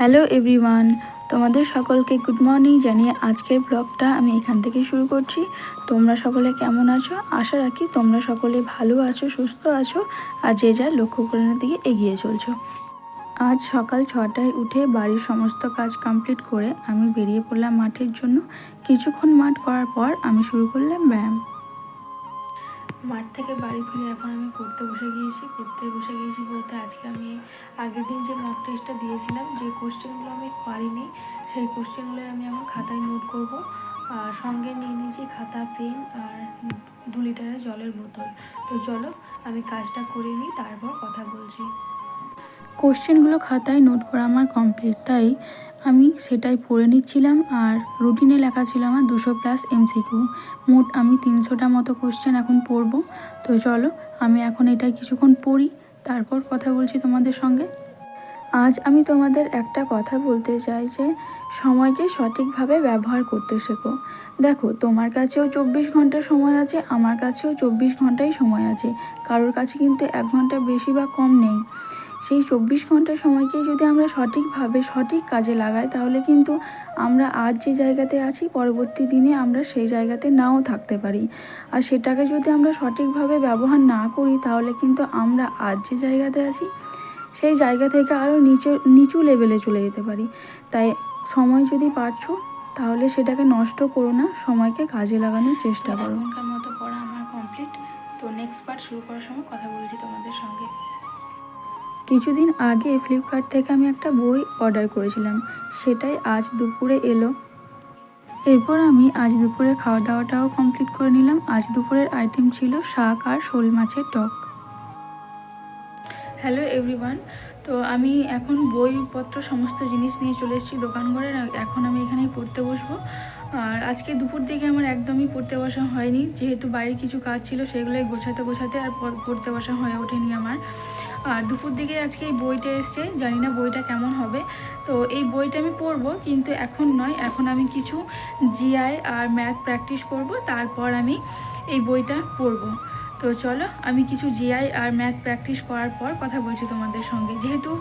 Hello everyone, তোমাদের সকলকে good morning জানিয়ে আজকের ব্লগটা আমি এখান থেকে শুরু করছি। তোমরা সকলে কেমন আছো? আশা রাখি তোমরা সকলে ভালো আছো, সুস্থ আছো আর যে যার লক্ষ্য পূরণের দিকে এগিয়ে চলছো। আজ সকাল 6টায় উঠে বাড়ির সমস্ত কাজ কমপ্লিট করে আমি বেরিয়ে পড়লাম মাঠের জন্য। কিছুক্ষণ মাঠ করার পর আমি শুরু করলাম ব্যায়াম। মাঠ থেকে বাড়ি ফিরে এখন আমি পড়তে বসে গিয়েছি বলতে আজকে আমি আগের দিন যে মক টেস্টটা দিয়েছিলাম, যে কোশ্চেনগুলো আমি পারিনি সেই কোশ্চেনগুলো আমি এখন খাতায় নোট করব। আর সঙ্গে নিয়ে নিয়েছি খাতা, পেন আর 2 লিটারের জলের বোতল। তো চলো আমি কাজটা করে নিই, তারপর কথা বলছি। কোশ্চেনগুলো খাতায় নোট করা আমার কমপ্লিট, তাই আমি সেটাই পড়ে নিচ্ছিলাম। আর রুটিনে লেখা ছিল আমার 200+ MCQ। মোট আমি 300টা মতো কোশ্চেন এখন পড়ব। তো চলো আমি এখন এটা কিছুক্ষণ পড়ি, তারপর কথা বলছি তোমাদের সঙ্গে। আজ আমি তোমাদের একটা কথা বলতে চাই যে সময়কে সঠিকভাবে ব্যবহার করতে শেখো। দেখো, তোমার কাছেও 24 ঘন্টা সময় আছে, আমার কাছেও 24 ঘন্টাই সময় আছে। কারোর কাছে কিন্তু 1 ঘন্টার বেশি বা কম নেই। সেই 24 ঘন্টা সময়কে যদি আমরা সঠিকভাবে সঠিক কাজে লাগাই, তাহলে কিন্তু আমরা আজ যে জায়গাতে আছি পরবর্তী দিনে আমরা সেই জায়গাতে নাও থাকতে পারি। আর সেটাকে যদি আমরা সঠিকভাবে ব্যবহার না করি, তাহলে কিন্তু আমরা আজ যে জায়গাতে আছি সেই জায়গা থেকে আরও নিচু লেভেলে চলে যেতে পারি। তাই সময় যদি পারছো তাহলে সেটাকে নষ্ট করো না, সময়কে কাজে লাগানোর চেষ্টা করো। এখনকার মতো পড়া আমার কমপ্লিট। তো নেক্সট পার্ট শুরু করার সময় কথা বলছি তোমাদের সঙ্গে। কিছুদিন আগে ফ্লিপকার্ট থেকে আমি একটা বই অর্ডার করেছিলাম, সেটাই আজ দুপুরে এলো। এরপর আমি আজ দুপুরে খাওয়া দাওয়াটাও কমপ্লিট করে নিলাম। আজ দুপুরের আইটেম ছিল শাক আর শোল মাছের টক। হ্যালো এভরিওয়ান, তো আমি এখন বইপত্র সমস্ত জিনিস নিয়ে চলে এসেছি দোকান ঘরে। এখন আমি এখানেই পড়তে বসবো। আর আজকে দুপুর দিকে আমার একদমই পড়তে বসা হয়নি, যেহেতু বাড়ির কিছু কাজ ছিল সেগুলোই গোছাতে আর পড়তে বসা হয়ে ওঠেনি আমার। আর দুপুর দিকে আজকে এই বইটা এসছে, জানি না বইটা কেমন হবে। তো এই বইটা আমি পড়বো, কিন্তু এখন নয়, এখন আমি কিছু জিআই আর ম্যাথ প্র্যাকটিস করব, তারপর আমি এই বইটা পড়বো। তো চলো আমি কিছু জিআই আর ম্যাথ প্র্যাকটিস করার পর কথা বলছি তোমাদের সঙ্গে। যেহেতু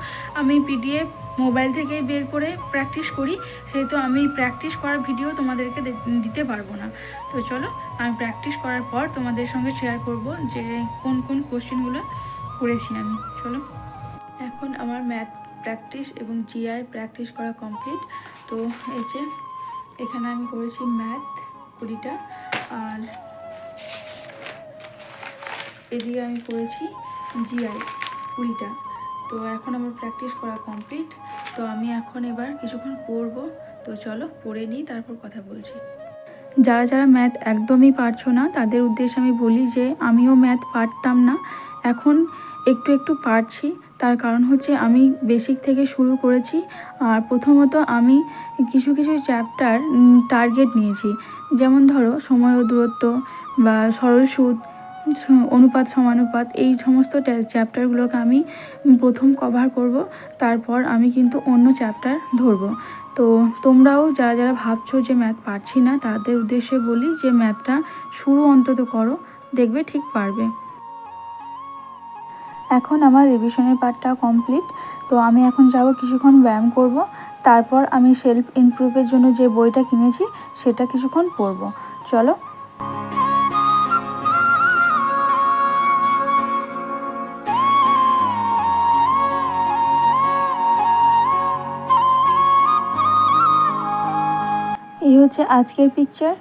আমি পিডিএফ মোবাইল থেকে বের করে প্র্যাকটিস করি, সেহেতু আমি প্র্যাকটিস করার ভিডিও তোমাদেরকে দিতে পারবো না। তো চলো আমি প্র্যাকটিস করার পর তোমাদের সঙ্গে শেয়ার করব যে কোন কোন কোশ্চেনগুলো করেছি আমি। চলো, এখন আমার ম্যাথ প্র্যাকটিস এবং জিআই প্র্যাকটিস করা কমপ্লিট। তো এই যে এখানে আমি করেছি ম্যাথ 20টা, আর এদিকে আমি করেছি জিআই 20টা। তো এখন আমার প্র্যাকটিস করা কমপ্লিট। তো আমি এখন এবার কিছুক্ষণ পড়বো। তো চলো পড়ে নিই, তারপর কথা বলছি। যারা যারা ম্যাথ একদমই পারছো না তাদের উদ্দেশ্যে আমি বলি যে আমিও ম্যাথ পারতাম না, এখন একটু একটু পারছি। তার কারণ হচ্ছে আমি বেসিক থেকে শুরু করেছি। আর প্রথমত আমি কিছু কিছু চ্যাপ্টার টার্গেট নিয়েছি, যেমন ধরো সময় ও দূরত্ব বা সরল সুদ, অনুপাত সমানুপাত, এই সমস্ত চ্যাপ্টারগুলোকে আমি প্রথম কভার করব, তারপর আমি কিন্তু অন্য চ্যাপ্টার ধরবো। তো তোমরাও যারা যারা ভাবছো যে ম্যাথ পারছি না, তাদের উদ্দেশ্যে বলি যে ম্যাথটা শুরু অন্তত করো, দেখবে ঠিক পারবে। এখন আমার রিভিশনের পার্টটা কমপ্লিট। তো আমি এখন যাব কিছুক্ষণ ব্যায়াম করব, তারপর আমি সেলফ ইমপ্রুভের জন্য যে বইটা কিনেছি সেটা কিছুক্ষণ পড়ব। চলো। এই হচ্ছে আজকের পিকচার।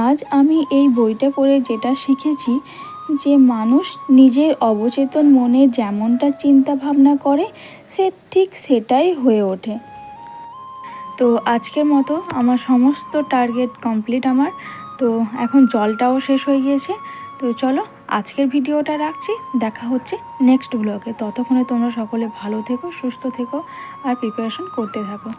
আজ আমি এই বইটা পড়ে যেটা শিখেছি যে মানুষ নিজের অবচেতন মনে যেমনটা চিন্তা ভাবনা করে সে ঠিক সেটাই হয়ে ওঠে। তো আজকের মতো আমার সমস্ত টার্গেট কমপ্লিট আমার। তো এখন জলটাও শেষ হয়ে গিয়েছে। তো চলো আজকের ভিডিওটা রাখছি, দেখা হচ্ছে নেক্সট ব্লগে। ততক্ষণে তোমরা সকলে ভালো থেকো, সুস্থ থেকো আর প্রিপারেশন করতে থাকো।